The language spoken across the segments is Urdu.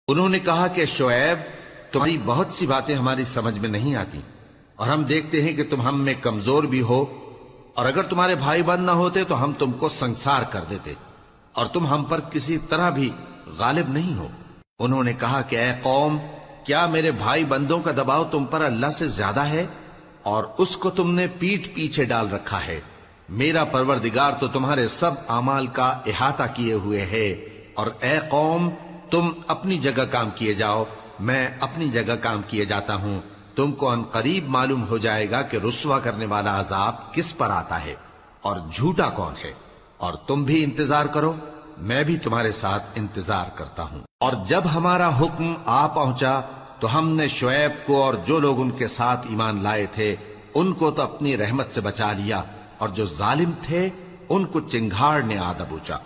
انہوں نے کہا کہ شعیب، تمہاری بہت سی باتیں ہماری سمجھ میں نہیں آتی، اور ہم دیکھتے ہیں کہ تم ہم میں کمزور بھی ہو، اور اگر تمہارے بھائی بند نہ ہوتے تو ہم تم کو سنسار کر دیتے، اور تم ہم پر کسی طرح بھی غالب نہیں ہو۔ انہوں نے کہا کہ اے قوم، کیا میرے بھائی بندوں کا دباؤ تم پر اللہ سے زیادہ ہے، اور اس کو تم نے پیٹھ پیچھے ڈال رکھا ہے؟ میرا پروردگار تو تمہارے سب اعمال کا احاطہ کیے ہوئے ہے، اور اے قوم، تم اپنی جگہ کام کیے جاؤ، میں اپنی جگہ کام کیے جاتا ہوں۔ تم کو ان قریب معلوم ہو جائے گا کہ رسوا کرنے والا عذاب کس پر آتا ہے اور جھوٹا کون ہے، اور تم بھی انتظار کرو، میں بھی تمہارے ساتھ انتظار کرتا ہوں۔ اور جب ہمارا حکم آ پہنچا تو ہم نے شعیب کو اور جو لوگ ان کے ساتھ ایمان لائے تھے ان کو تو اپنی رحمت سے بچا لیا، اور جو ظالم تھے ان کو چنگھاڑ نے آ دبوچا،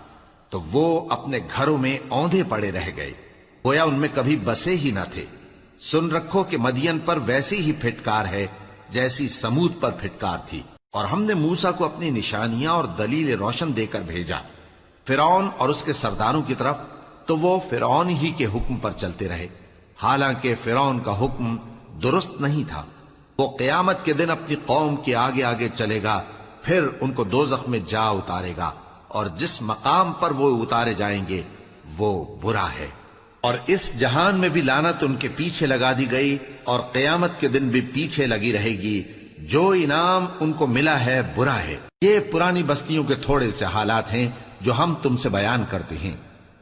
تو وہ اپنے گھروں میں اوندھے پڑے رہ گئے، گویا ان میں کبھی بسے ہی نہ تھے۔ سن رکھو کہ مدین پر ویسی ہی پھٹکار ہے جیسی سمود پر پھٹکار تھی، اور ہم نے موسیٰ کو اپنی نشانیاں اور دلیل روشن دے کر بھیجا فرعون اور اس کے سرداروں کی طرف، تو وہ فرعون ہی کے حکم پر چلتے رہے، حالانکہ فرعون کا حکم درست نہیں تھا۔ وہ قیامت کے دن اپنی قوم کے آگے آگے چلے گا، پھر ان کو دوزخ میں جا اتارے گا، اور جس مقام پر وہ اتارے جائیں گے وہ برا ہے۔ اور اس جہان میں بھی لعنت ان کے پیچھے لگا دی گئی، اور قیامت کے دن بھی پیچھے لگی رہے گی۔ جو انعام ان کو ملا ہے برا ہے۔ یہ پرانی بستیوں کے تھوڑے سے حالات ہیں جو ہم تم سے بیان کرتے ہیں،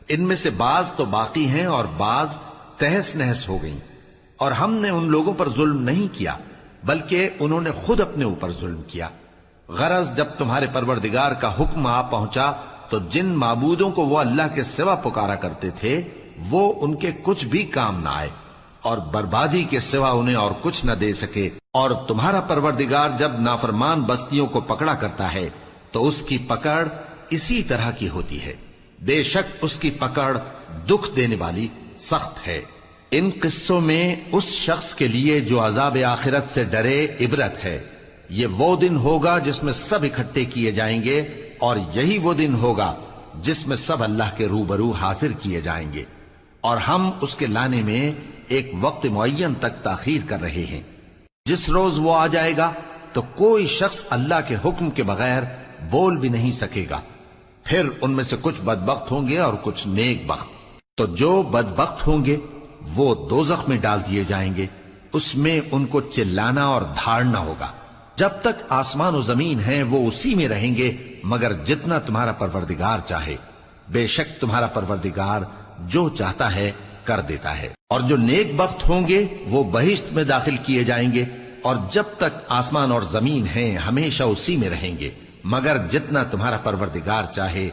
ان میں سے بعض تو باقی ہیں اور بعض تہس نہس ہو گئیں۔ اور ہم نے ان لوگوں پر ظلم نہیں کیا بلکہ انہوں نے خود اپنے اوپر ظلم کیا۔ غرض جب تمہارے پروردگار کا حکم آ پہنچا تو جن معبودوں کو وہ اللہ کے سوا پکارا کرتے تھے وہ ان کے کچھ بھی کام نہ آئے، اور بربادی کے سوا انہیں اور کچھ نہ دے سکے۔ اور تمہارا پروردگار جب نافرمان بستیوں کو پکڑا کرتا ہے تو اس کی پکڑ اسی طرح کی ہوتی ہے، بے شک اس کی پکڑ دکھ دینے والی سخت ہے۔ ان قصوں میں اس شخص کے لیے جو عذاب آخرت سے ڈرے عبرت ہے۔ یہ وہ دن ہوگا جس میں سب اکٹھے کیے جائیں گے، اور یہی وہ دن ہوگا جس میں سب اللہ کے روبرو حاضر کیے جائیں گے، اور ہم اس کے لانے میں ایک وقت معین تک تاخیر کر رہے ہیں۔ جس روز وہ آ جائے گا تو کوئی شخص اللہ کے حکم کے بغیر بول بھی نہیں سکے گا۔ پھر ان میں سے کچھ بدبخت ہوں گے اور کچھ نیک بخت۔ تو جو بدبخت ہوں گے وہ دوزخ میں ڈال دیے جائیں گے، اس میں ان کو چلانا اور دھاڑنا ہوگا۔ جب تک آسمان و زمین ہیں وہ اسی میں رہیں گے مگر جتنا تمہارا پروردگار چاہے، بے شک تمہارا پروردگار جو چاہتا ہے کر دیتا ہے۔ اور جو نیک بخت ہوں گے وہ بہشت میں داخل کیے جائیں گے، اور جب تک آسمان اور زمین ہیں ہمیشہ اسی میں رہیں گے مگر جتنا تمہارا پروردگار چاہے۔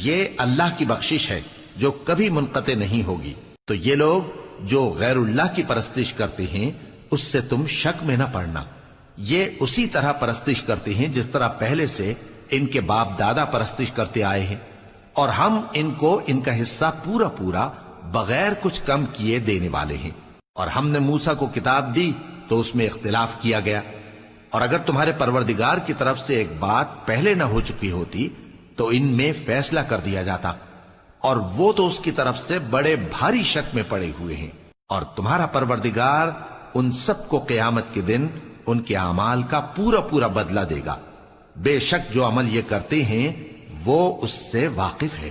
یہ اللہ کی بخشش ہے جو کبھی منقطع نہیں ہوگی۔ تو یہ لوگ جو غیر اللہ کی پرستش کرتے ہیں اس سے تم شک میں نہ پڑنا، یہ اسی طرح پرستش کرتے ہیں جس طرح پہلے سے ان کے باپ دادا پرستش کرتے آئے ہیں، اور ہم ان کو ان کا حصہ پورا پورا بغیر کچھ کم کیے دینے والے ہیں۔ اور ہم نے موسیٰ کو کتاب دی تو اس میں اختلاف کیا گیا، اور اگر تمہارے پروردگار کی طرف سے ایک بات پہلے نہ ہو چکی ہوتی تو ان میں فیصلہ کر دیا جاتا، اور وہ تو اس کی طرف سے بڑے بھاری شک میں پڑے ہوئے ہیں۔ اور تمہارا پروردگار ان سب کو قیامت کے دن ان کے اعمال کا پورا پورا بدلہ دے گا، بے شک جو عمل یہ کرتے ہیں وہ اس سے واقف ہے۔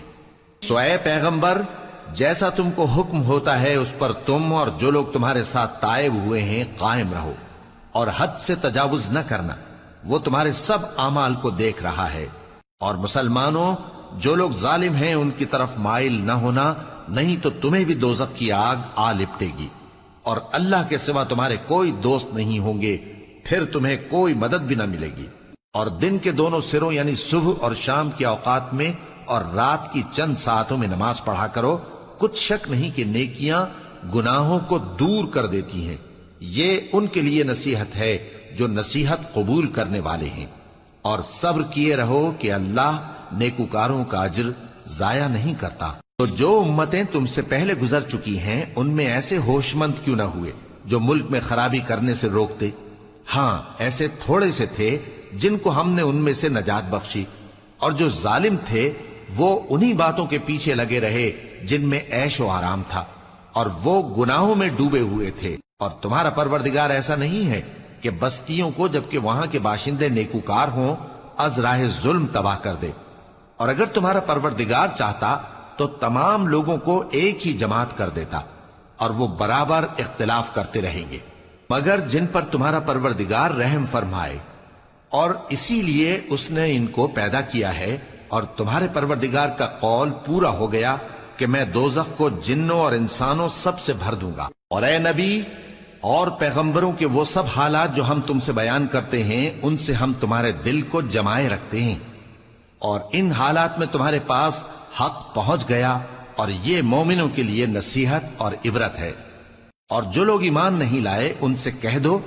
سو اے پیغمبر، جیسا تم کو حکم ہوتا ہے اس پر تم اور جو لوگ تمہارے ساتھ تائب ہوئے ہیں قائم رہو، اور حد سے تجاوز نہ کرنا، وہ تمہارے سب اعمال کو دیکھ رہا ہے۔ اور مسلمانوں، جو لوگ ظالم ہیں ان کی طرف مائل نہ ہونا، نہیں تو تمہیں بھی دوزخ کی آگ آ لپٹے گی، اور اللہ کے سوا تمہارے کوئی دوست نہیں ہوں گے، پھر تمہیں کوئی مدد بھی نہ ملے گی۔ اور دن کے دونوں سروں یعنی صبح اور شام کے اوقات میں اور رات کی چند ساعتوں میں نماز پڑھا کرو، کچھ شک نہیں کہ نیکیاں گناہوں کو دور کر دیتی ہیں۔ یہ ان کے لیے نصیحت ہے جو نصیحت قبول کرنے والے ہیں۔ اور صبر کیے رہو کہ اللہ نیکوکاروں کا اجر ضائع نہیں کرتا۔ تو جو امتیں تم سے پہلے گزر چکی ہیں ان میں ایسے ہوش مند کیوں نہ ہوئے جو ملک میں خرابی کرنے سے روکتے؟ ہاں، ایسے تھوڑے سے تھے جن کو ہم نے ان میں سے نجات بخشی، اور جو ظالم تھے وہ انہی باتوں کے پیچھے لگے رہے جن میں عیش و آرام تھا، اور وہ گناہوں میں ڈوبے ہوئے تھے، اور تمہارا پروردگار ایسا نہیں ہے کہ بستیوں کو جبکہ وہاں کے باشندے نیکوکار ہوں از راہ ظلم تباہ کر دے۔ اور اگر تمہارا پروردگار چاہتا تو تمام لوگوں کو ایک ہی جماعت کر دیتا، اور وہ برابر اختلاف کرتے رہیں گے، مگر جن پر تمہارا پروردگار رحم فرمائے، اور اسی لیے اس نے ان کو پیدا کیا ہے۔ اور تمہارے پروردگار کا قول پورا ہو گیا کہ میں دوزخ کو جنوں اور انسانوں سب سے بھر دوں گا۔ اور اے نبی اور پیغمبروں کے وہ سب حالات جو ہم تم سے بیان کرتے ہیں، ان سے ہم تمہارے دل کو جمائے رکھتے ہیں، اور ان حالات میں تمہارے پاس حق پہنچ گیا، اور یہ مومنوں کے لیے نصیحت اور عبرت ہے۔ اور جو لوگ ایمان نہیں لائے ان سے کہہ دو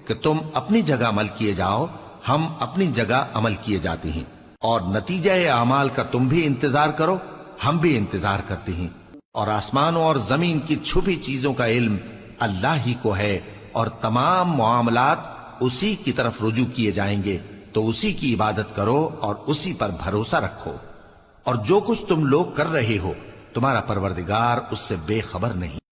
کہ تم اپنی جگہ عمل کیے جاؤ، ہم اپنی جگہ عمل کیے جاتے ہیں، اور نتیجہ اعمال کا تم بھی انتظار کرو، ہم بھی انتظار کرتے ہیں۔ اور آسمانوں اور زمین کی چھپی چیزوں کا علم اللہ ہی کو ہے، اور تمام معاملات اسی کی طرف رجوع کیے جائیں گے، تو اسی کی عبادت کرو اور اسی پر بھروسہ رکھو۔ اور جو کچھ تم لوگ کر رہے ہو تمہارا پروردگار اس سے بے خبر نہیں۔